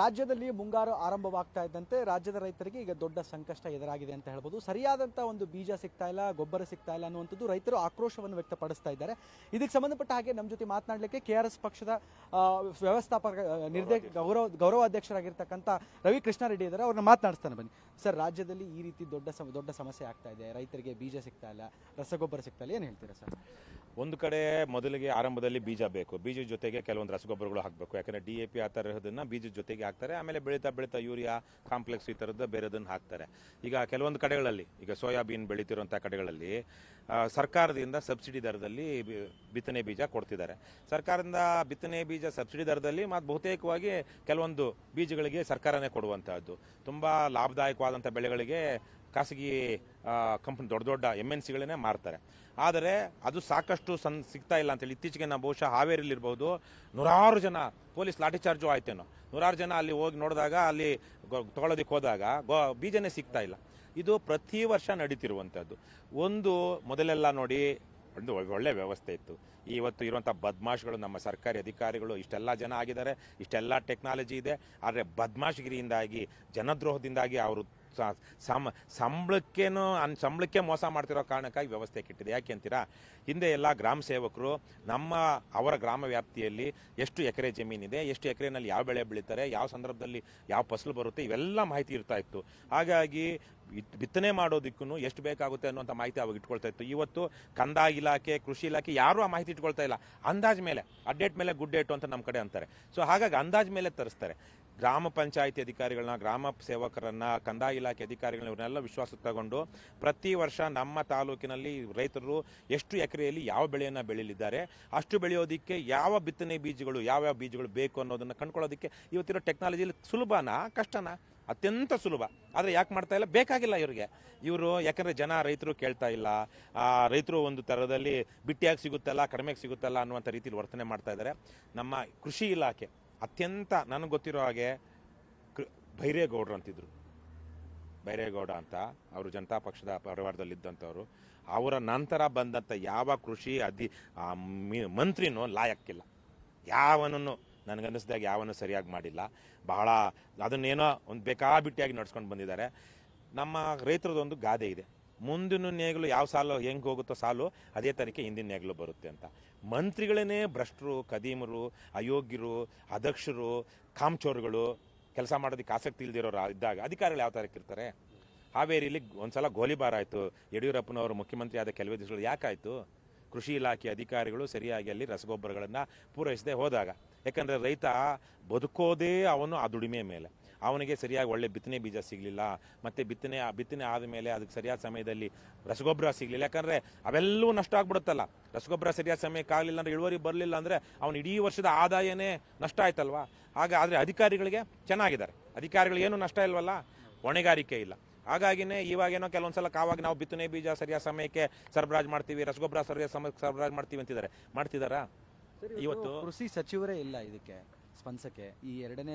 ರಾಜ್ಯದಲ್ಲಿ ಮುಂಗಾರು ಆರಂಭವಾಗ್ತಾ ಇದ್ದಂತೆ ರಾಜ್ಯದ ರೈತರಿಗೆ ಈಗ ದೊಡ್ಡ ಸಂಕಷ್ಟ ಎದುರಾಗಿದೆ ಅಂತ ಹೇಳ್ಬೋದು. ಸರಿಯಾದಂಥ ಒಂದು ಬೀಜ ಸಿಗ್ತಾ ಇಲ್ಲ, ಗೊಬ್ಬರ ಸಿಗ್ತಾ ಇಲ್ಲ ಅನ್ನುವಂಥದ್ದು ರೈತರು ಆಕ್ರೋಶವನ್ನು ವ್ಯಕ್ತಪಡಿಸ್ತಾ ಇದ್ದಾರೆ. ಇದಕ್ಕೆ ಸಂಬಂಧಪಟ್ಟ ಹಾಗೆ ನಮ್ಮ ಜೊತೆ ಮಾತನಾಡಲಿಕ್ಕೆ KRS ಪಕ್ಷದ ವ್ಯವಸ್ಥಾಪಕ ಗೌರವಾಧ್ಯಕ್ಷರಾಗಿರ್ತಕ್ಕಂಥ ರವಿ ಕೃಷ್ಣಾರೆಡ್ಡಿ ಇದ್ದಾರೆ. ಅವ್ರನ್ನ ಮಾತನಾಡಿಸ್ತಾನೆ ಬನ್ನಿ. ಸರ್, ರಾಜ್ಯದಲ್ಲಿ ಈ ರೀತಿ ದೊಡ್ಡ ಸಮಸ್ಯೆ ಆಗ್ತಾ ಇದೆ, ರೈತರಿಗೆ ಬೀಜ ಸಿಗ್ತಾ ಇಲ್ಲ, ರಸಗೊಬ್ಬರ ಸಿಗ್ತಾ ಇಲ್ಲ, ಏನು ಹೇಳ್ತೀರಾ ಸರ್? ಒಂದು ಕಡೆ ಮೊದಲಿಗೆ ಆರಂಭದಲ್ಲಿ ಬೀಜ ಬೇಕು, ಬೀಜದ ಜೊತೆಗೆ ಕೆಲವೊಂದು ರಸಗೊಬ್ಬರಗಳು ಹಾಕಬೇಕು. ಯಾಕಂದರೆ DAP ಆ ತರಹದನ್ನ ಬೀಜದ ಜೊತೆಗೆ ಹಾಕ್ತಾರೆ. ಆಮೇಲೆ ಬೆಳೀತಾ ಯೂರಿಯಾ ಕಾಂಪ್ಲೆಕ್ಸ್ ಈ ಥರದ್ದು ಬೇರೆದನ್ನು ಹಾಕ್ತಾರೆ. ಈಗ ಕೆಲವೊಂದು ಕಡೆಗಳಲ್ಲಿ, ಈಗ ಸೋಯಾಬೀನ್ ಬೆಳೀತಿರುವಂಥ ಕಡೆಗಳಲ್ಲಿ ಸರ್ಕಾರದಿಂದ ಸಬ್ಸಿಡಿ ದರದಲ್ಲಿ ಬಿತ್ತನೆ ಬೀಜ ಕೊಡ್ತಿದ್ದಾರೆ. ಸರ್ಕಾರದಿಂದ ಬಿತ್ತನೆ ಬೀಜ ಸಬ್ಸಿಡಿ ದರದಲ್ಲಿ ಮತ್ತು ಬಹುತೇಕವಾಗಿ ಕೆಲವೊಂದು ಬೀಜಗಳಿಗೆ ಸರ್ಕಾರನೇ ಕೊಡುವಂತಹದ್ದು. ತುಂಬ ಲಾಭದಾಯಕವಾದಂಥ ಬೆಳೆಗಳಿಗೆ ಖಾಸಗಿ ಕಂಪನಿ ದೊಡ್ಡ MNCಗಳನ್ನೇ ಮಾರ್ತಾರೆ. ಆದರೆ ಅದು ಸಾಕಷ್ಟು ಸಿಗ್ತಾ ಇಲ್ಲ ಅಂತೇಳಿ ಇತ್ತೀಚೆಗೆ ನಾವು ಬಹುಶಃ ಹಾವೇರಿಲಿರ್ಬೋದು, ನೂರಾರು ಜನ ಪೊಲೀಸ್ ಲಾಠಿ ಚಾರ್ಜು ಆಯ್ತೇನೋ, ನೂರಾರು ಜನ ಅಲ್ಲಿ ಹೋಗಿ ನೋಡಿದಾಗ, ಅಲ್ಲಿ ತಗೊಳ್ಳೋದಕ್ಕೆ ಹೋದಾಗ ಬೀಜನೇ ಸಿಗ್ತಾ ಇಲ್ಲ. ಇದು ಪ್ರತಿ ವರ್ಷ ನಡೀತಿರುವಂಥದ್ದು. ಒಂದು ಮೊದಲೆಲ್ಲ ನೋಡಿ ಒಂದು ಒಳ್ಳೆ ವ್ಯವಸ್ಥೆ ಇತ್ತು. ಇವತ್ತು ಇರುವಂಥ ಬದ್ಮಾಶ್ಗಳು ನಮ್ಮ ಸರ್ಕಾರಿ ಅಧಿಕಾರಿಗಳು ಇಷ್ಟೆಲ್ಲ ಜನ ಆಗಿದ್ದಾರೆ, ಇಷ್ಟೆಲ್ಲ ಟೆಕ್ನಾಲಜಿ ಇದೆ. ಆದರೆ ಬದ್ಮಾಶ್ಗಿರಿಯಿಂದಾಗಿ, ಜನದ್ರೋಹದಿಂದಾಗಿ ಅವರು ಸಂಬಳಕ್ಕೆ ಮೋಸ ಮಾಡ್ತಿರೋ ಕಾರಣಕ್ಕಾಗಿ ವ್ಯವಸ್ಥೆ ಕೆಟ್ಟಿದೆ. ಯಾಕೆ ಅಂತೀರಾ? ಹಿಂದೆ ಎಲ್ಲ ಗ್ರಾಮ ಸೇವಕರು ಅವರ ಗ್ರಾಮ ವ್ಯಾಪ್ತಿಯಲ್ಲಿ ಎಷ್ಟು ಎಕರೆ ಜಮೀನಿದೆ, ಎಷ್ಟು ಎಕರೆನಲ್ಲಿ ಯಾವ ಬೆಳೆ ಬೆಳೀತಾರೆ, ಯಾವ ಸಂದರ್ಭದಲ್ಲಿ ಯಾವ ಫಸಲು ಬರುತ್ತೆ, ಇವೆಲ್ಲ ಮಾಹಿತಿ ಇರ್ತಾ ಇತ್ತು. ಹಾಗಾಗಿ ಬಿತ್ತನೆ ಮಾಡೋದಕ್ಕೂ ಎಷ್ಟು ಬೇಕಾಗುತ್ತೆ ಅನ್ನುವಂಥ ಮಾಹಿತಿ ಅವಾಗ ಇಟ್ಕೊಳ್ತಾ ಇತ್ತು. ಇವತ್ತು ಕಂದಾಯ ಇಲಾಖೆ, ಕೃಷಿ ಇಲಾಖೆ ಯಾರೂ ಆ ಮಾಹಿತಿ ಇಟ್ಕೊಳ್ತಾ ಇಲ್ಲ. ಅಂದಾಜ್ ಮೇಲೆ, ಅಡ್ಡೇಟ್ ಮೇಲೆ ಗುಡ್ಡೇಟು ಅಂತ ನಮ್ಮ ಕಡೆ ಅಂತಾರೆ. ಸೊ ಹಾಗಾಗಿ ಅಂದಾಜ್ ಮೇಲೆ ತರಿಸ್ತಾರೆ. ಗ್ರಾಮ ಪಂಚಾಯಿತಿ ಅಧಿಕಾರಿಗಳನ್ನ, ಗ್ರಾಮ ಸೇವಕರನ್ನ, ಕಂದಾಯ ಇಲಾಖೆ ಅಧಿಕಾರಿಗಳನ್ನ ಇವನ್ನೆಲ್ಲ ವಿಶ್ವಾಸಕ್ಕೆ ತಗೊಂಡು ಪ್ರತಿ ವರ್ಷ ನಮ್ಮ ತಾಲೂಕಿನಲ್ಲಿ ರೈತರು ಎಷ್ಟು ಎಕರೆಯಲ್ಲಿ ಯಾವ ಬೆಳೆಯನ್ನು ಬೆಳೀಲಿದ್ದಾರೆ, ಅಷ್ಟು ಬೆಳೆಯೋದಕ್ಕೆ ಯಾವ ಬಿತ್ತನೆ ಬೀಜಗಳು, ಯಾವ್ಯಾವ ಬೀಜಗಳು ಬೇಕು ಅನ್ನೋದನ್ನು ಕಂಡುಕೊಳ್ಳೋದಕ್ಕೆ ಇವತ್ತಿರೋ ಟೆಕ್ನಾಲಜಿಯಲ್ಲಿ ಸುಲಭನಾ ಕಷ್ಟನಾ? ಅತ್ಯಂತ ಸುಲಭ. ಆದರೆ ಯಾಕೆ ಮಾಡ್ತಾ ಇಲ್ಲ? ಬೇಕಾಗಿಲ್ಲ ಇವರು. ಯಾಕಂದರೆ ರೈತರು ಕೇಳ್ತಾ ಇಲ್ಲ. ರೈತರು ಒಂದು ಥರದಲ್ಲಿ ಬಿಟ್ಟಿಯಾಗಿ ಸಿಗುತ್ತಲ್ಲ, ಕಡಿಮೆಗೆ ಸಿಗುತ್ತಲ್ಲ ಅನ್ನುವಂಥ ರೀತಿಯಲ್ಲಿ ವರ್ತನೆ ಮಾಡ್ತಾ ಇದ್ದಾರೆ. ನಮ್ಮ ಕೃಷಿ ಇಲಾಖೆ ಅತ್ಯಂತ, ನನಗೆ ಗೊತ್ತಿರೋ ಹಾಗೆ ಭೈರೇಗೌಡರು ಅಂತಿದ್ರು, ಭೈರೇಗೌಡ ಅಂತ, ಅವರು ಜನತಾ ಪಕ್ಷದ ಪರಿವಾರದಲ್ಲಿದ್ದಂಥವ್ರು. ಅವರ ನಂತರ ಬಂದಂಥ ಯಾವ ಕೃಷಿ ಮಂತ್ರಿನೂ ಲಾಯಕ್ಕಿಲ್ಲ. ಯಾವನನ್ನು ನನಗನ್ನಿಸಿದಾಗ ಯಾವನ್ನೂ ಸರಿಯಾಗಿ ಮಾಡಿಲ್ಲ. ಬಹಳ ಅದನ್ನೇನೋ ಒಂದು ಬೇಕಾಬಿಟ್ಟಿಯಾಗಿ ನಡ್ಸ್ಕೊಂಡು ಬಂದಿದ್ದಾರೆ. ನಮ್ಮ ರೈತರದೊಂದು ಗಾದೆ ಇದೆ, ಮುಂದಿನ ನೇಗಲು ಯಾವ ಸಾಲು ಹೆಂಗೆ ಹೋಗುತ್ತೋ ಸಾಲು ಅದೇ ತನಿಖೆ ಹಿಂದಿನ ನೇಗಲು ಬರುತ್ತೆ ಅಂತ. ಮಂತ್ರಿಗಳನ್ನೇ ಭ್ರಷ್ಟರು, ಕದೀಮರು, ಅಯೋಗ್ಯರು, ಅಧ್ಯಕ್ಷರು, ಕಾಮಚೋರುಗಳು, ಕೆಲಸ ಮಾಡೋದಕ್ಕೆ ಆಸಕ್ತಿ ಇಲ್ದಿರೋರು ಇದ್ದಾಗ ಅಧಿಕಾರಿಗಳು ಯಾವ ಥರಕ್ಕೆ ಇರ್ತಾರೆ? ಹಾವೇರಿಲಿ ಒಂದ್ಸಲ ಗೋಲಿಬಾರ್ ಆಯಿತು. ಯಡಿಯೂರಪ್ಪನವರು ಮುಖ್ಯಮಂತ್ರಿ ಆದ ಕೆಲವೇ ದಿವಸಗಳು ಯಾಕಾಯಿತು? ಕೃಷಿ ಇಲಾಖೆ ಅಧಿಕಾರಿಗಳು ಸರಿಯಾಗಿ ಅಲ್ಲಿ ರಸಗೊಬ್ಬರಗಳನ್ನು ಪೂರೈಸದೆ ಹೋದಾಗ. ಯಾಕಂದರೆ ರೈತ ಬದುಕೋದೇ ಅವನು ಆ ದುಡಿಮೆ ಮೇಲೆ. ಅವನಿಗೆ ಸರಿಯಾಗಿ ಒಳ್ಳೆ ಬಿತ್ತನೆ ಬೀಜ ಸಿಗಲಿಲ್ಲ, ಮತ್ತು ಬಿತ್ತನೆ ಆದಮೇಲೆ ಅದಕ್ಕೆ ಸರಿಯಾದ ಸಮಯದಲ್ಲಿ ರಸಗೊಬ್ಬರ ಸಿಗಲಿಲ್ಲ. ಯಾಕಂದರೆ ಅವೆಲ್ಲವೂ ನಷ್ಟ ಆಗ್ಬಿಡುತ್ತಲ್ಲ. ರಸಗೊಬ್ಬರ ಸರಿಯಾದ ಸಮಯಕ್ಕೆ ಆಗಲಿಲ್ಲ ಅಂದರೆ, ಇಳುವರಿ ಬರಲಿಲ್ಲ ಅಂದರೆ ಅವನು ಇಡೀ ವರ್ಷದ ಆದಾಯನೇ ನಷ್ಟ ಆಯ್ತಲ್ವಾ? ಆದರೆ ಅಧಿಕಾರಿಗಳಿಗೆ ಚೆನ್ನಾಗಿದ್ದಾರೆ. ಅಧಿಕಾರಿಗಳಿಗೇನು ನಷ್ಟ ಇಲ್ವಲ್ಲ, ಹೊಣೆಗಾರಿಕೆ ಇಲ್ಲ. ಹಾಗಾಗಿನೇ ಇವಾಗೇನೋ ಕೆಲವೊಂದ್ಸಲ ಕಾವಾಗ ನಾವು ಬಿತ್ತನೆ ಬೀಜ ಸರಿಯಾದ ಸಮಯಕ್ಕೆ ಸರಬರಾಜು ಮಾಡ್ತೀವಿ, ರಸಗೊಬ್ಬರ ಸರಿಯಾದ ಸಮಯಕ್ಕೆ ಸರಬರಾಜು ಮಾಡ್ತೀವಿ ಅಂತಿದ್ದಾರೆ. ಮಾಡ್ತಿದ್ದಾರಾ? ಇವತ್ತು ಕೃಷಿ ಸಚಿವರೇ ಇಲ್ಲ ಇದಕ್ಕೆ ಸ್ಪಂದಿಸಕ್ಕೆ. ಈ ಎರಡನೇ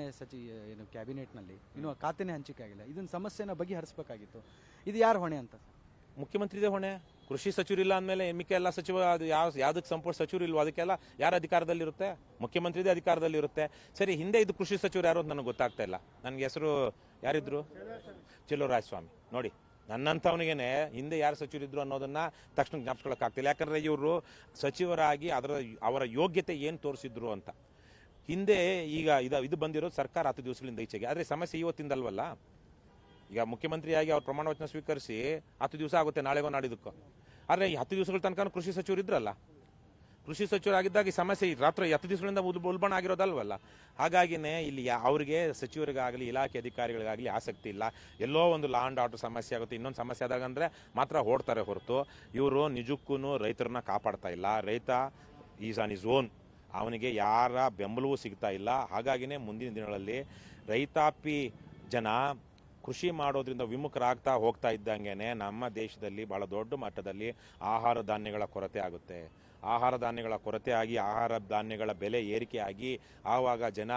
ಕ್ಯಾಬಿನೆಟ್ನಲ್ಲಿ ಇನ್ನು ಖಾತೆನೇ ಹಂಚಿಕೆ ಆಗಿಲ್ಲ. ಇದನ್ನ ಸಮಸ್ಯೆನ ಬಗೆಹರಿಸಬೇಕಾಗಿತ್ತು. ಇದು ಯಾರು ಹೊಣೆ ಅಂತ? ಮುಖ್ಯಮಂತ್ರಿದೇ ಹೊಣೆ. ಕೃಷಿ ಸಚಿವರಿಲ್ಲ ಅಂದಮೇಲೆ ಮಿಕ್ಕ ಎಲ್ಲ ಸಚಿವ ಯಾವುದಕ್ಕೆ ಸಂಪುಟ ಸಚಿವರು ಇಲ್ವೋ ಅದಕ್ಕೆಲ್ಲ ಯಾರ ಅಧಿಕಾರದಲ್ಲಿರುತ್ತೆ? ಮುಖ್ಯಮಂತ್ರಿದೇ ಅಧಿಕಾರದಲ್ಲಿರುತ್ತೆ. ಸರಿ, ಹಿಂದೆ ಇದು ಕೃಷಿ ಸಚಿವರು ಯಾರು ಅಂತ ನನಗೆ ಗೊತ್ತಾಗ್ತಾ ಇಲ್ಲ. ನನಗೆ ಹೆಸರು ಯಾರಿದ್ರು? ಚೆಲುವರಾಯಸ್ವಾಮಿ. ನೋಡಿ, ನನ್ನಂಥವನಿಗೇನೆ ಹಿಂದೆ ಯಾರು ಸಚಿವರಿದ್ರು ಅನ್ನೋದನ್ನ ತಕ್ಷಣ ಜ್ಞಾಪಿಸ್ಕೊಳ್ಳೋಕ್ಕಾಗ್ತಿಲ್ಲ. ಯಾಕಂದರೆ ಇವರು ಸಚಿವರಾಗಿ ಅವರ ಯೋಗ್ಯತೆ ಏನು ತೋರಿಸಿದ್ರು ಅಂತ. ಹಿಂದೆ ಈಗ ಇದು ಬಂದಿರೋದು ಸರ್ಕಾರ 10 ದಿವಸಗಳಿಂದ ಈಚೆಗೆ. ಆದರೆ ಸಮಸ್ಯೆ ಇವತ್ತಿಂದಲ್ವಲ್ಲ. ಈಗ ಮುಖ್ಯಮಂತ್ರಿಯಾಗಿ ಅವ್ರ ಪ್ರಮಾಣ ವಚನ ಸ್ವೀಕರಿಸಿ 10 ದಿವಸ ಆಗುತ್ತೆ, ನಾಳೆಗೋ ನಾಡಿದ್ದಕ್ಕೋ. ಆದರೆ ಈ 10 ದಿವಸಗಳ ತನಕ ಕೃಷಿ ಸಚಿವರು ಇದ್ರಲ್ಲ. ಕೃಷಿ ಸಚಿವರಾಗಿದ್ದಾಗ ಈ ಸಮಸ್ಯೆ ರಾತ್ರಿ 10 ದಿವಸಗಳಿಂದ ಉಲ್ಬಣ ಆಗಿರೋದಲ್ವಲ್ಲ. ಹಾಗಾಗಿನೇ ಇಲ್ಲಿ ಅವರಿಗೆ, ಸಚಿವರಿಗಾಗಲಿ ಇಲಾಖೆ ಅಧಿಕಾರಿಗಳಿಗಾಗಲಿ ಆಸಕ್ತಿ ಇಲ್ಲ. ಎಲ್ಲೋ ಒಂದು ಲಾ ಆ್ಯಂಡ್ ಆರ್ಡರ್ ಸಮಸ್ಯೆ ಆಗುತ್ತೆ, ಇನ್ನೊಂದು ಸಮಸ್ಯೆ ಆದಾಗ ಅಂದರೆ ಮಾತ್ರ ಓಡ್ತಾರೆ ಹೊರತು ಇವರು ನಿಜಕ್ಕೂ ರೈತರನ್ನ ಕಾಪಾಡ್ತಾ ಇಲ್ಲ. ರೈತ ಈಸ್ ಆನ್ ಇಸ್ ಓನ್. ಅವನಿಗೆ ಯಾರ ಬೆಂಬಲವೂ ಸಿಗ್ತಾ ಇಲ್ಲ. ಹಾಗಾಗಿನೇ ಮುಂದಿನ ದಿನಗಳಲ್ಲಿ ರೈತಾಪಿ ಜನ ಕೃಷಿ ಮಾಡೋದ್ರಿಂದ ವಿಮುಖರಾಗ್ತಾ ಹೋಗ್ತಾ ಇದ್ದಂಗೆ ನಮ್ಮ ದೇಶದಲ್ಲಿ ಬಹಳ ದೊಡ್ಡ ಮಟ್ಟದಲ್ಲಿ ಆಹಾರ ಧಾನ್ಯಗಳ ಕೊರತೆ ಆಗುತ್ತೆ. ಆಹಾರ ಧಾನ್ಯಗಳ ಕೊರತೆ ಆಗಿ ಆಹಾರ ಧಾನ್ಯಗಳ ಬೆಲೆ ಏರಿಕೆ ಆಗಿ ಆವಾಗ ಜನ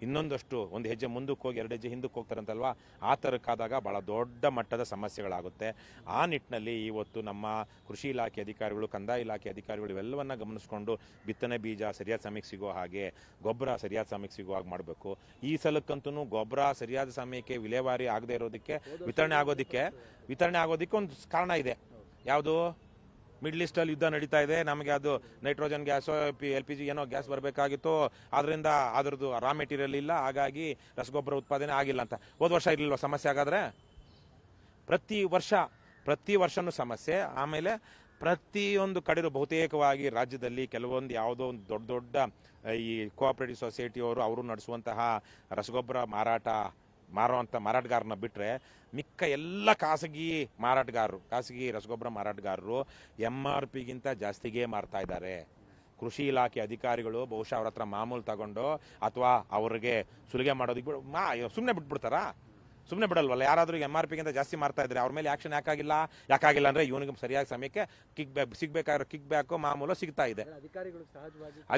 ಇನ್ನೊಂದಷ್ಟು ಒಂದು ಹೆಜ್ಜೆ ಮುಂದಕ್ಕೆ ಹೋಗಿ 2 ಹೆಜ್ಜೆ ಹಿಂದಕ್ಕೆ ಹೋಗ್ತಾರಂತಲ್ವಾ, ಆ ಥರಕ್ಕಾದಾಗ ಭಾಳ ದೊಡ್ಡ ಮಟ್ಟದ ಸಮಸ್ಯೆಗಳಾಗುತ್ತೆ. ಆ ನಿಟ್ಟಿನಲ್ಲಿ ಇವತ್ತು ನಮ್ಮ ಕೃಷಿ ಇಲಾಖೆ ಅಧಿಕಾರಿಗಳು, ಕಂದಾಯ ಇಲಾಖೆ ಅಧಿಕಾರಿಗಳು ಇವೆಲ್ಲವನ್ನ ಗಮನಿಸ್ಕೊಂಡು ಬಿತ್ತನೆ ಬೀಜ ಸರಿಯಾದ ಸಮಯಕ್ಕೆ ಸಿಗೋ ಹಾಗೆ, ಗೊಬ್ಬರ ಸರಿಯಾದ ಸಮಯಕ್ಕೆ ಸಿಗೋ ಹಾಗೆ ಮಾಡಬೇಕು. ಈ ಸಲಕ್ಕಂತೂ ಗೊಬ್ಬರ ಸರಿಯಾದ ಸಮಯಕ್ಕೆ ವಿಲೇವಾರಿ ಆಗದೆ ಇರೋದಕ್ಕೆ, ವಿತರಣೆ ಆಗೋದಕ್ಕೆ ಒಂದು ಕಾರಣ ಇದೆ. ಯಾವುದು? ಮಿಡ್ಲ್ ಈಸ್ಟಲ್ಲಿ ಯುದ್ಧ ನಡೀತಾ ಇದೆ, ನಮಗೆ ಅದು ನೈಟ್ರೋಜನ್ ಗ್ಯಾಸು LPG ಏನೋ ಗ್ಯಾಸ್ ಬರಬೇಕಾಗಿತ್ತು, ಅದರಿಂದ ಅದರದ್ದು ರಾ ಮೆಟೀರಿಯಲ್ ಇಲ್ಲ, ಹಾಗಾಗಿ ರಸಗೊಬ್ಬರ ಉತ್ಪಾದನೆ ಆಗಿಲ್ಲ ಅಂತ. ಹೋದ ವರ್ಷ ಇರಲಿಲ್ವ ಸಮಸ್ಯೆ? ಹಾಗಾದ್ರೆ ಪ್ರತಿ ವರ್ಷನೂ ಸಮಸ್ಯೆ. ಆಮೇಲೆ ಪ್ರತಿಯೊಂದು ಕಡೆಯೂ ಬಹುತೇಕವಾಗಿ ರಾಜ್ಯದಲ್ಲಿ ಕೆಲವೊಂದು ಯಾವುದೋ ಒಂದು ದೊಡ್ಡ ಈ ಕೋಆಪರೇಟಿವ್ ಸೊಸೈಟಿಯವರು ಅವರು ನಡೆಸುವಂತಹ ರಸಗೊಬ್ಬರ ಮಾರುವಂಥ ಮಾರಾಟಗಾರನ ಬಿಟ್ಟರೆ ಮಿಕ್ಕ ಎಲ್ಲ ಖಾಸಗಿ ರಸಗೊಬ್ಬರ ಮಾರಾಟಗಾರರು MRPಗಿಂತ ಜಾಸ್ತಿಗೆ ಮಾರ್ತಾ ಇದ್ದಾರೆ. ಕೃಷಿ ಇಲಾಖೆ ಅಧಿಕಾರಿಗಳು ಬಹುಶಃ ಅವ್ರ ಹತ್ರ ಮಾಮೂಲು ತಗೊಂಡು ಅಥವಾ ಅವ್ರಿಗೆ ಸುಲಿಗೆ ಮಾಡೋದಕ್ಕೆ ಸುಮ್ಮನೆ ಬಿಟ್ಬಿಡ್ತಾರಾ? ಸುಮ್ಮನೆ ಬಿಡಲ್ವಲ್ಲ. ಯಾರಾದರೂ MRPಗಿಂತ ಜಾಸ್ತಿ ಮಾರ್ತಾ ಇದ್ರೆ ಅವ್ರ ಮೇಲೆ ಆಕ್ಷನ್ ಯಾಕಾಗಿಲ್ಲ ಅಂದರೆ ಇವನಿಗೆ ಸರಿಯಾದ ಸಮಯಕ್ಕೆ ಸಿಗ್ಬೇಕಾಗಿರೋ ಕಿಕ್ ಬ್ಯಾಕು ಮಾಮೂಲು ಸಿಗ್ತಾ ಇದೆ.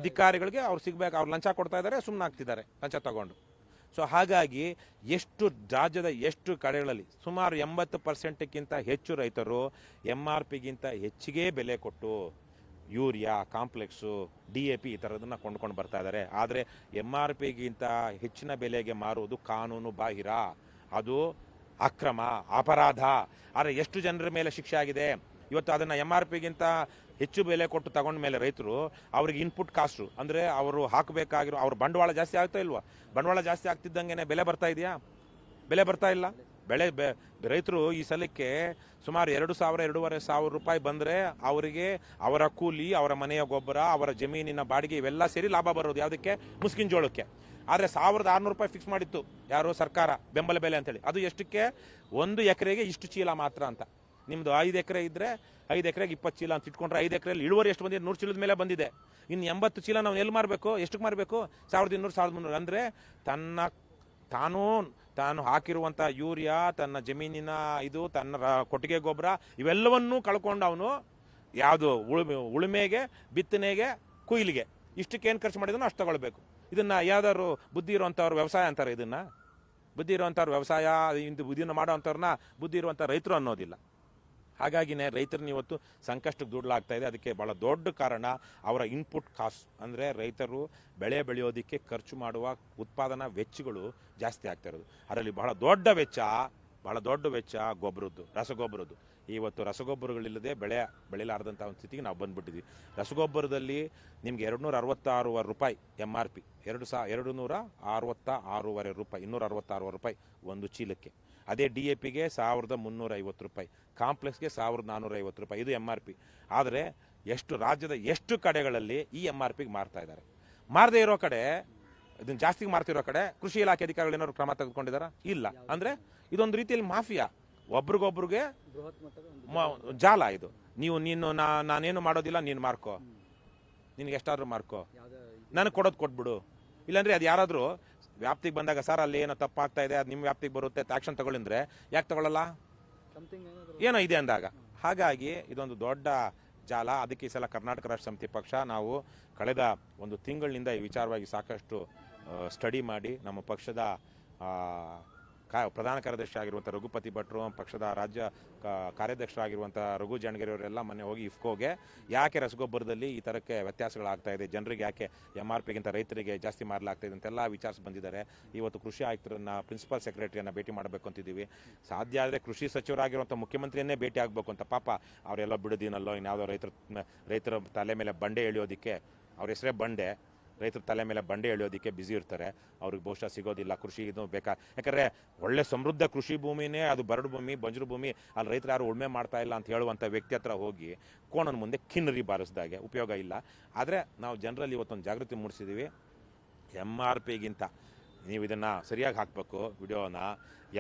ಅಧಿಕಾರಿಗಳಿಗೆ ಅವ್ರು ಸಿಗ್ಬೇಕು, ಅವ್ರು ಲಂಚ ಕೊಡ್ತಾ ಇದ್ದಾರೆ, ಸುಮ್ಮನೆ ಆಗ್ತಿದ್ದಾರೆ ಲಂಚ ತಗೊಂಡು. ಸೊ ಹಾಗಾಗಿ ರಾಜ್ಯದ ಎಷ್ಟು ಕಡೆಗಳಲ್ಲಿ ಸುಮಾರು 80%ಕ್ಕಿಂತ ಹೆಚ್ಚು ರೈತರು MRPಗಿಂತ ಹೆಚ್ಚಿಗೆ ಬೆಲೆ ಕೊಟ್ಟು ಯೂರಿಯಾ, ಕಾಂಪ್ಲೆಕ್ಸು, DAP ಈ ಥರದನ್ನ ಕೊಂಡ್ಕೊಂಡು ಬರ್ತಾ ಇದ್ದಾರೆ. ಆದರೆ MRPಗಿಂತ ಹೆಚ್ಚಿನ ಬೆಲೆಗೆ ಮಾರುವುದು ಕಾನೂನು ಬಾಹಿರ, ಅದು ಅಕ್ರಮ, ಅಪರಾಧ. ಆದರೆ ಎಷ್ಟು ಜನರ ಮೇಲೆ ಶಿಕ್ಷೆ ಆಗಿದೆ ಇವತ್ತು? ಅದನ್ನು MRPಗಿಂತ ಹೆಚ್ಚು ಬೆಲೆ ಕೊಟ್ಟು ತಗೊಂಡ ಮೇಲೆ ರೈತರು ಅವ್ರಿಗೆ ಇನ್ಪುಟ್ ಕಾಸ್ಟು ಅಂದರೆ ಅವರು ಹಾಕಬೇಕಾಗಿರೋ ಅವ್ರ ಬಂಡವಾಳ ಜಾಸ್ತಿ ಆಗ್ತಾ ಇಲ್ವಾ? ಬಂಡವಾಳ ಜಾಸ್ತಿ ಆಗ್ತಿದ್ದಂಗೆ ಬೆಲೆ ಬರ್ತಾ ಇದೆಯಾ? ಬೆಲೆ ಬರ್ತಾ ಇಲ್ಲ. ರೈತರು ಈ ಸಲಕ್ಕೆ ಸುಮಾರು 2,000-2,500 ರೂಪಾಯಿ ಬಂದರೆ ಅವರಿಗೆ ಅವರ ಕೂಲಿ, ಅವರ ಮನೆಯ ಗೊಬ್ಬರ, ಅವರ ಜಮೀನಿನ ಬಾಡಿಗೆ ಇವೆಲ್ಲ ಸೇರಿ ಲಾಭ ಬರೋದು ಯಾವುದಕ್ಕೆ? ಮುಸ್ಕಿನ ಜೋಳಕ್ಕೆ. ಆದರೆ 1,600 ರೂಪಾಯಿ ಫಿಕ್ಸ್ ಮಾಡಿತ್ತು ಯಾರು? ಸರ್ಕಾರ, ಬೆಂಬಲ ಬೆಲೆ ಅಂತೇಳಿ. ಅದು ಎಷ್ಟಕ್ಕೆ? 1 ಎಕರೆಗೆ ಇಷ್ಟು ಚೀಲ ಮಾತ್ರ ಅಂತ. ನಿಮ್ದು 5 ಎಕರೆ ಇದ್ರೆ 5 ಎಕರೆಗೆ 20 ಚೀಲ ಅಂತ ಇಟ್ಕೊಂಡ್ರೆ 5 ಎಕರೆಯಲ್ಲಿ ಇಳುವರಿ ಎಷ್ಟು ಬಂದಿದೆ? 100 ಚೀಲದ ಮೇಲೆ ಬಂದಿದೆ. ಇನ್ನು 80 ಚೀಲ ನಾವು ಎಲ್ಲಿ ಮಾರಬೇಕು? ಎಷ್ಟಕ್ಕೆ ಮಾರಬೇಕು? 1,200-1,300. ಅಂದರೆ ತಾನು ಹಾಕಿರುವಂಥ ಯೂರಿಯಾ, ತನ್ನ ಜಮೀನಿನ ತನ್ನ ಕೊಟ್ಟಿಗೆ ಗೊಬ್ಬರ ಇವೆಲ್ಲವನ್ನೂ ಕಳ್ಕೊಂಡು ಅವನು ಯಾವುದು ಉಳುಮೆಗೆ, ಬಿತ್ತನೆಗೆ, ಕೊಯ್ಲಿಗೆ ಇಷ್ಟಕ್ಕೆ ಏನು ಖರ್ಚು ಮಾಡಿದನೋ ಅಷ್ಟು ತಗೊಳ್ಬೇಕು. ಇದನ್ನ ಯಾವ್ದಾದ್ರು ಬುದ್ಧಿ ಇರುವಂಥವ್ರು ವ್ಯವಸಾಯ ಅಂತಾರೆ. ಇದನ್ನ ಬುದ್ಧಿ ಇರುವಂಥವ್ರು ವ್ಯವಸಾಯ, ಇದನ್ನು ಮಾಡೋವಂಥವ್ರನ್ನ ಬುದ್ಧಿ ಇರುವಂಥ ರೈತರು ಅನ್ನೋದಿಲ್ಲ. ಹಾಗಾಗಿನೇ ರೈತರನ್ನ ಇವತ್ತು ಸಂಕಷ್ಟಕ್ಕೆ ದೂಡಲಾಗ್ತಾ ಇದೆ. ಅದಕ್ಕೆ ಬಹಳ ದೊಡ್ಡ ಕಾರಣ ಅವರ ಇನ್ಪುಟ್ ಕಾಸ್ಟ್. ಅಂದರೆ ರೈತರು ಬೆಳೆ ಬೆಳೆಯೋದಕ್ಕೆ ಖರ್ಚು ಮಾಡುವ ಉತ್ಪಾದನಾ ವೆಚ್ಚಗಳು ಜಾಸ್ತಿ ಆಗ್ತಾ ಇರೋದು. ಅದರಲ್ಲಿ ಬಹಳ ದೊಡ್ಡ ವೆಚ್ಚ ಗೊಬ್ಬರದ್ದು, ರಸಗೊಬ್ಬರದ್ದು. ಇವತ್ತು ರಸಗೊಬ್ಬರಗಳಿಲ್ಲದೆ ಬೆಳೆಲಾರದಂಥ ಒಂದು ಸ್ಥಿತಿಗೆ ನಾವು ಬಂದ್ಬಿಟ್ಟಿದ್ವಿ. ರಸಗೊಬ್ಬರದಲ್ಲಿ ನಿಮ್ಗೆ 266 ರೂಪಾಯಿ MRP, 266 ರೂಪಾಯಿ, 266 ರೂಪಾಯಿ ಒಂದು ಚೀಲಕ್ಕೆ. ಅದೇ DAPಗೆ 1,350 ರೂಪಾಯಿ, ಕಾಂಪ್ಲೆಕ್ಸ್ಗೆ 1,450 ರೂಪಾಯಿ. ಇದು MRP. ಆದರೆ ರಾಜ್ಯದ ಎಷ್ಟು ಕಡೆಗಳಲ್ಲಿ ಈ MRPಗೆ ಮಾರ್ತಾ ಇದ್ದಾರೆ? ಮಾರದೇ ಇರೋ ಕಡೆ, ಇದನ್ನು ಜಾಸ್ತಿ ಮಾರ್ತಿರೋ ಕಡೆ ಕೃಷಿ ಇಲಾಖೆ ಅಧಿಕಾರಿಗಳು ಏನಾದ್ರು ಕ್ರಮ ತೆಗೆದುಕೊಂಡಿದಾರ? ಇಲ್ಲ. ಅಂದರೆ ಇದೊಂದು ರೀತಿಯಲ್ಲಿ ಮಾಫಿಯಾ, ಒಬ್ರಿಗೊಬ್ರಿಗೆ ಜಾಲ ಇದು. ನಾನೇನು ಮಾಡೋದಿಲ್ಲ, ನೀನು ಮಾರ್ಕೋ, ನಿನ್ಗೆ ಎಷ್ಟಾದ್ರೂ ಮಾರ್ಕೋ, ನನಗೆ ಕೊಟ್ಬಿಡು. ಇಲ್ಲಾಂದ್ರೆ ಅದು ಯಾರಾದರೂ ವ್ಯಾಪ್ತಿಗೆ ಬಂದಾಗ ಸರ್ ಅಲ್ಲಿ ಏನೋ ತಪ್ಪಾಗ್ತಾ ಇದೆ, ಅದು ನಿಮ್ಮ ವ್ಯಾಪ್ತಿಗೆ ಬರುತ್ತೆ, ಆಕ್ಷನ್ ತಗೊಳ್ಳಿದ್ರೆ ಯಾಕೆ ತಗೊಳ್ಳಲ್ಲ? ಏನೋ ಇದೆ ಅಂದಾಗ. ಹಾಗಾಗಿ ಇದೊಂದು ದೊಡ್ಡ ಜಾಲ. ಅದಕ್ಕೆ ಈ ಸಲ ಕರ್ನಾಟಕ ರಾಷ್ಟ್ರ ಸಮಿತಿ ಪಕ್ಷ ನಾವು ಕಳೆದ ಒಂದು ತಿಂಗಳಿನಿಂದ ಈ ವಿಚಾರವಾಗಿ ಸಾಕಷ್ಟು ಸ್ಟಡಿ ಮಾಡಿ ನಮ್ಮ ಪಕ್ಷದ ಪ್ರಧಾನ ಕಾರ್ಯದರ್ಶಿ ಆಗಿರುವಂಥ ರಘುಪತಿ ಭಟ್ರು, ಪಕ್ಷದ ರಾಜ್ಯ ಕಾರ್ಯಾಧ್ಯಕ್ಷರಾಗಿರುವಂಥ ರಘು ಜಾಣಗೆರೆ ಅವರೆಲ್ಲ ಮೊನ್ನೆ ಹೋಗಿ ಇಫ್ಕೋಗೆ ಯಾಕೆ ರಸಗೊಬ್ಬರದಲ್ಲಿ ಈ ಥರಕ್ಕೆ ವ್ಯತ್ಯಾಸಗಳಾಗ್ತಾ ಇದೆ, ಜನರಿಗೆ ಯಾಕೆ MRPಗಿಂತ ರೈತರಿಗೆ ಜಾಸ್ತಿ ಮಾರಲಾಗ್ತಾ ಇದೆ ಅಂತೆಲ್ಲ ವಿಚಾರಿಸಿ ಬಂದಿದ್ದಾರೆ. ಇವತ್ತು ಕೃಷಿ ಆಯುಕ್ತರನ್ನ, ಪ್ರಿನ್ಸಿಪಲ್ ಸೆಕ್ರೆಟರಿಯನ್ನು ಭೇಟಿ ಮಾಡಬೇಕು ಅಂತಿದ್ದೀವಿ. ಸಾಧ್ಯ ಆದರೆ ಕೃಷಿ ಸಚಿವರಾಗಿರುವಂಥ ಮುಖ್ಯಮಂತ್ರಿಯನ್ನೇ ಭೇಟಿ ಆಗಬೇಕು ಅಂತ. ಪಾಪ ಅವರೆಲ್ಲ ಬಿಡೋದಿನಲ್ಲೋ ಇನ್ಯಾವುದೋ ರೈತರ ತಲೆ ಮೇಲೆ ಬಂಡೆ ಎಳೆಯೋದಕ್ಕೆ, ಅವ್ರ ಹೆಸರೇ ಬಂಡೆ, ರೈತರ ತಲೆ ಮೇಲೆ ಬಂಡೆ ಎಳೆಯೋದಕ್ಕೆ ಬ್ಯುಸಿ ಇರ್ತಾರೆ. ಅವ್ರಿಗೆ ಬಹುಶಃ ಸಿಗೋದಿಲ್ಲ. ಕೃಷಿ ಇದು ಬೇಕಾ? ಯಾಕಂದರೆ ಒಳ್ಳೆ ಸಮೃದ್ಧ ಕೃಷಿ ಭೂಮಿನೇ ಅದು ಬರಡು ಭೂಮಿ, ಬಂಜರು ಭೂಮಿ, ಅಲ್ಲಿ ರೈತರು ಯಾರು ಉಳುಮೆ ಮಾಡ್ತಾ ಇಲ್ಲ ಅಂತ ಹೇಳುವಂಥ ವ್ಯಕ್ತಿ ಹತ್ರ ಹೋಗಿ ಕೋಣನ ಮುಂದೆ ಕಿನ್ನರಿ ಬಾರಿಸಿದಾಗೆ ಉಪಯೋಗ ಇಲ್ಲ. ಆದರೆ ನಾವು ಜನರಲ್ಲಿ ಇವತ್ತೊಂದು ಜಾಗೃತಿ ಮೂಡಿಸಿದ್ದೀವಿ. MRPಗಿಂತ ನೀವು ಇದನ್ನು ಸರಿಯಾಗಿ ಹಾಕಬೇಕು ವಿಡಿಯೋನ.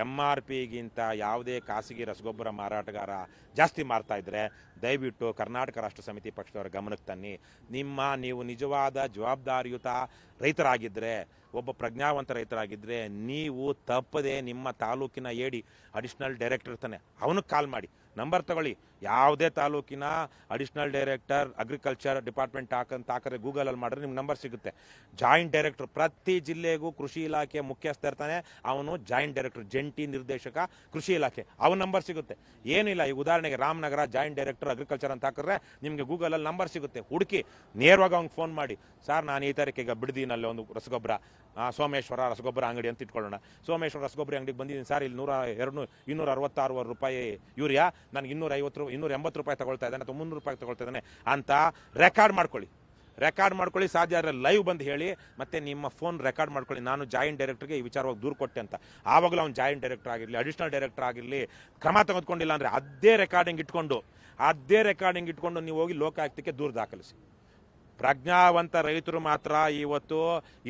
MRPಗಿಂತ ಯಾವುದೇ ಖಾಸಗಿ ರಸಗೊಬ್ಬರ ಮಾರಾಟಗಾರ ಜಾಸ್ತಿ ಮಾರ್ತಾ ಇದ್ದರೆ ದಯವಿಟ್ಟು ಕರ್ನಾಟಕ ರಾಷ್ಟ್ರ ಸಮಿತಿ ಪಕ್ಷದವರ ಗಮನಕ್ಕೆ ತನ್ನಿ. ನೀವು ನಿಜವಾದ ಜವಾಬ್ದಾರಿಯುತ ರೈತರಾಗಿದ್ದರೆ ಒಬ್ಬ ಪ್ರಜ್ಞಾವಂತ ರೈತರಾಗಿದ್ದರೆ ನೀವು ತಪ್ಪದೆ ನಿಮ್ಮ ತಾಲೂಕಿನ ಎಡಿ ಅಡಿಷನಲ್ ಡೈರೆಕ್ಟರ್ ಇರ್ತಾನೆ ಅವನಿಗೆ ಕಾಲ್ ಮಾಡಿ, ನಂಬರ್ ತಗೊಳ್ಳಿ. ಯಾವುದೇ ತಾಲೂಕಿನ ಅಡಿಷನಲ್ ಡೈರೆಕ್ಟರ್ ಅಗ್ರಿಕಲ್ಚರ್ ಡಿಪಾರ್ಟ್ಮೆಂಟ್ ಹಾಕಿದ್ರೆ ಗೂಗಲಲ್ಲಿ ಮಾಡಿದ್ರೆ ನಿಮ್ಗೆ ನಂಬರ್ ಸಿಗುತ್ತೆ. ಜಾಯಿಂಟ್ ಡೈರೆಕ್ಟರ್ ಪ್ರತಿ ಜಿಲ್ಲೆಗೂ ಕೃಷಿ ಇಲಾಖೆ ಮುಖ್ಯಸ್ಥ ಇರ್ತಾನೆ, ಅವನು ಜಾಯಿಂಟ್ ಡೈರೆಕ್ಟರ್, ಜಂಟಿ ನಿರ್ದೇಶಕ ಕೃಷಿ ಇಲಾಖೆ, ಅವನ ನಂಬರ್ ಸಿಗುತ್ತೆ. ಏನಿಲ್ಲ, ಈಗ ಉದಾಹರಣೆಗೆ ರಾಮನಗರ ಜಾಯಿಂಟ್ ಡೈರೆಕ್ಟರ್ ಅಗ್ರಿಕಲ್ಚರ್ ಅಂತ ಹಾಕಿದ್ರೆ ನಿಮಗೆ ಗೂಗಲಲ್ಲಿ ನಂಬರ್ ಸಿಗುತ್ತೆ. ಹುಡುಕಿ ನೇರವಾಗಿ ಅವ್ನಿಗೆ ಫೋನ್ ಮಾಡಿ, ಸರ್ ನಾನು ಈ ತಾರೀಕಿಗೆ ಈಗ ಬಿಡದಿನಲ್ಲಿ ಒಂದು ರಸಗೊಬ್ಬರ ಸೋಮೇಶ್ವರ ರಸಗೊಬ್ಬರ ಅಂಗಡಿ ಅಂತ ಇಟ್ಕೊಳ್ಳೋಣ. ಸೋಮೇಶ್ವರ ರಸಗೊಬ್ಬರ ಅಂಗಡಿಗೆ ಬಂದಿದ್ದೀನಿ ಸರ್, ಇಲ್ಲಿ 266 ರೂಪಾಯಿ ಯೂರಿಯಾ, ನನಗೆ 280 ರೂಪಾಯಿ ತಗೊಳ್ತಾ ಇದ್ದಾನೆ ಅಥವಾ 300 ರೂಪಾಯಿ ತಗೊಳ್ತಾ ಇದ್ದಾನೆ ಅಂತ ರೆಕಾರ್ಡ್ ಮಾಡ್ಕೊಳ್ಳಿ. ಸಾಧ್ಯ ಆದರೆ ಲೈವ್ ಬಂದು ಹೇಳಿ, ಮತ್ತೆ ನಿಮ್ಮ ಫೋನ್ ರೆಕಾರ್ಡ್ ಮಾಡ್ಕೊಳ್ಳಿ, ನಾನು ಜಾಯಿಂಟ್ ಡೈರೆಕ್ಟರ್ಗೆ ಈ ವಿಚಾರವಾಗಿ ದೂರು ಕೊಟ್ಟೆ ಅಂತ. ಆವಾಗಲೂ ಅವ್ನು ಜಾಯಿಂಟ್ ಡೈರೆಕ್ಟರ್ ಆಗಿರಲಿ ಅಡಿಷನಲ್ ಡೈರೆಕ್ಟರ್ ಆಗಿರಲಿ ಕ್ರಮ ತೆಗೆದುಕೊಂಡಿಲ್ಲ ಅಂದರೆ ಅದೇ ರೆಕಾರ್ಡಿಂಗ್ ಇಟ್ಕೊಂಡು ನೀವು ಹೋಗಿ ಲೋಕಾಯುಕ್ತಕ್ಕೆ ದೂರು ದಾಖಲಿಸಿ. ಪ್ರಜ್ಞಾವಂತ ರೈತರು ಮಾತ್ರ ಇವತ್ತು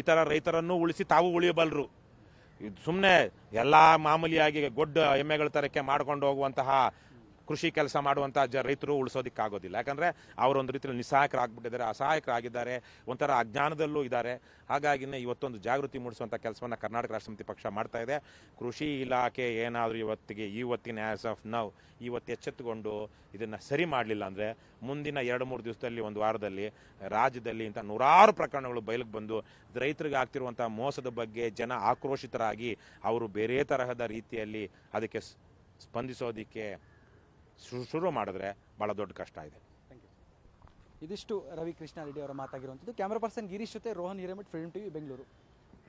ಇತರ ರೈತರನ್ನು ಉಳಿಸಿ ತಾವು ಉಳಿಯಬಲ್ಲರು. ಇದು ಸುಮ್ಮನೆ ಎಲ್ಲ ಮಾಮೂಲಿಯಾಗಿ ಗೊಡ್ಡ ಎಮ್ಮೆಗಳ ತರಕ್ಕೆ ಮಾಡ್ಕೊಂಡು ಹೋಗುವಂತಹ ಕೃಷಿ ಕೆಲಸ ಮಾಡುವಂಥ ರೈತರು ಉಳಿಸೋದಕ್ಕಾಗೋದಿಲ್ಲ. ಯಾಕಂದರೆ ಅವರೊಂದು ರೀತಿಯಲ್ಲಿ ನಿಸ್ಸಹಾಯಕರಾಗ್ಬಿಟ್ಟಿದ್ದಾರೆ, ಅಸಹಾಯಕರಾಗಿದ್ದಾರೆ, ಒಂಥರ ಅಜ್ಞಾನದಲ್ಲೂ ಇದ್ದಾರೆ. ಹಾಗಾಗಿನೇ ಇವತ್ತೊಂದು ಜಾಗೃತಿ ಮೂಡಿಸುವಂಥ ಕೆಲಸವನ್ನು ಕರ್ನಾಟಕ ರಾಷ್ಟ್ರ ಸಮಿತಿ ಪಕ್ಷ ಮಾಡ್ತಾ ಇದೆ. ಕೃಷಿ ಇಲಾಖೆ ಏನಾದರೂ ಇವತ್ತಿನ ಆ್ಯಸ್ ಆಫ್ ನೌ ಇವತ್ತು ಎಚ್ಚೆತ್ತುಕೊಂಡು ಇದನ್ನು ಸರಿ ಮಾಡಲಿಲ್ಲ ಅಂದರೆ ಮುಂದಿನ 2-3 ದಿವಸದಲ್ಲಿ, ಒಂದು ವಾರದಲ್ಲಿ ರಾಜ್ಯದಲ್ಲಿ ಇಂಥ ನೂರಾರು ಪ್ರಕರಣಗಳು ಬಯಲಿಗೆ ಬಂದು ರೈತರಿಗೆ ಆಗ್ತಿರುವಂಥ ಮೋಸದ ಬಗ್ಗೆ ಜನ ಆಕ್ರೋಶಿತರಾಗಿ ಅವರು ಬೇರೆ ತರಹದ ರೀತಿಯಲ್ಲಿ ಅದಕ್ಕೆ ಸ್ಪಂದಿಸೋದಕ್ಕೆ ಶುರು ಮಾಡಿದ್ರೆ ಭಾಳ ದೊಡ್ಡ ಕಷ್ಟ ಇದೆ. ಇದಿಷ್ಟು ರವಿ ಕೃಷ್ಣ ರೆಡ್ಡಿ ಅವರ ಮಾತಾಗಿರುವಂಥದ್ದು. ಕ್ಯಾಮರಾ ಪರ್ಸನ್ ಗಿರೀಶ್ ಜೊತೆ ರೋಹನ್ ಹಿರೇಮಠ್, ಫಿಲ್ಮ್ ಟಿವಿ, ಬೆಂಗಳೂರು.